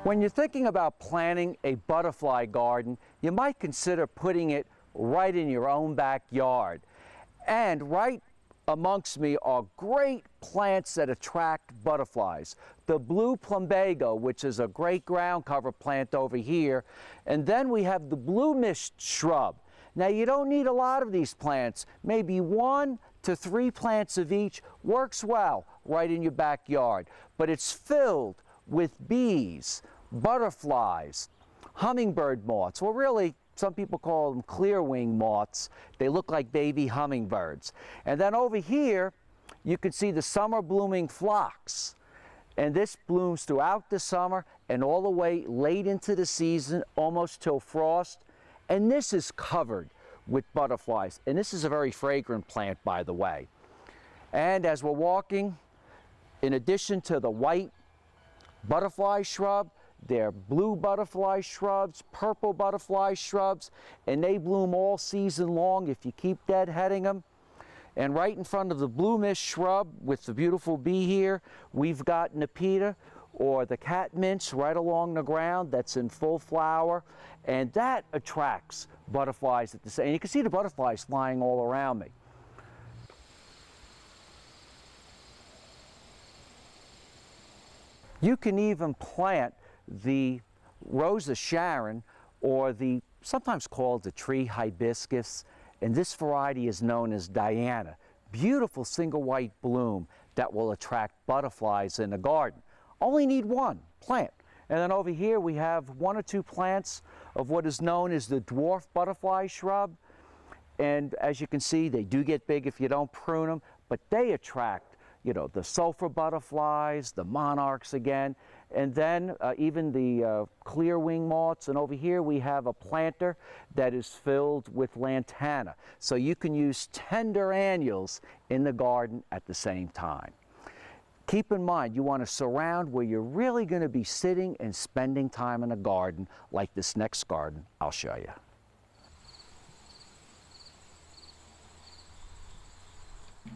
When you're thinking about planting a butterfly garden, you might consider putting it right in your own backyard. And right amongst me are great plants that attract butterflies. The blue plumbago, which is a great ground cover plant over here. And then we have the blue mist shrub. Now you don't need a lot of these plants. Maybe 1 to 3 plants of each works well right in your backyard. But it's filled with bees, butterflies, hummingbird moths. Well, really, some people call them clear-wing moths. They look like baby hummingbirds. And then over here, you can see the summer blooming phlox. And this blooms throughout the summer and all the way late into the season, almost till frost. And this is covered with butterflies. And this is a very fragrant plant, by the way. And as we're walking, in addition to the white butterfly shrub, there are blue butterfly shrubs, purple butterfly shrubs, and they bloom all season long if you keep deadheading them. And right in front of the blue mist shrub with the beautiful bee here, we've got Nepeta, or the cat mints, right along the ground that's in full flower, and that attracts butterflies at the same. And you can see the butterflies flying all around me. You can even plant the Rose of Sharon, or the sometimes called the tree hibiscus, and this variety is known as Diana. Beautiful single white bloom that will attract butterflies in the garden. Only need 1 plant. And then over here we have 1 or 2 plants of what is known as the dwarf butterfly shrub. And as you can see, they do get big if you don't prune them, but they attract, you know, the sulfur butterflies, the monarchs again, and then even the clear wing moths. And over here we have a planter that is filled with lantana. So you can use tender annuals in the garden at the same time. Keep in mind, you want to surround where you're really going to be sitting and spending time in a garden, like this next garden I'll show you.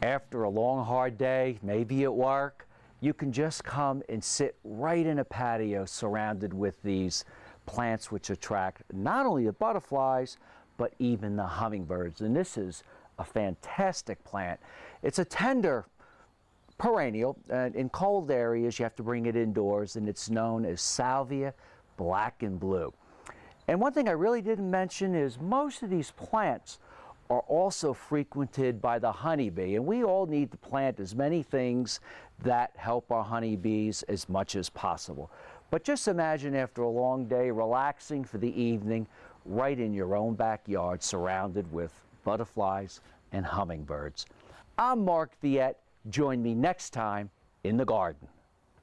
After a long, hard day, maybe at work, you can just come and sit right in a patio surrounded with these plants which attract not only the butterflies, but even the hummingbirds. And this is a fantastic plant. It's a tender perennial, and in cold areas you have to bring it indoors, and it's known as Salvia black and blue. And one thing I really didn't mention is most of these plants are also frequented by the honeybee, and we all need to plant as many things that help our honeybees as much as possible. But just imagine after a long day, relaxing for the evening, right in your own backyard, surrounded with butterflies and hummingbirds. I'm Mark Viette. Join me next time in the garden.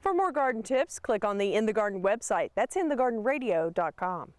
For more garden tips, click on the In the Garden website. That's inthegardenradio.com.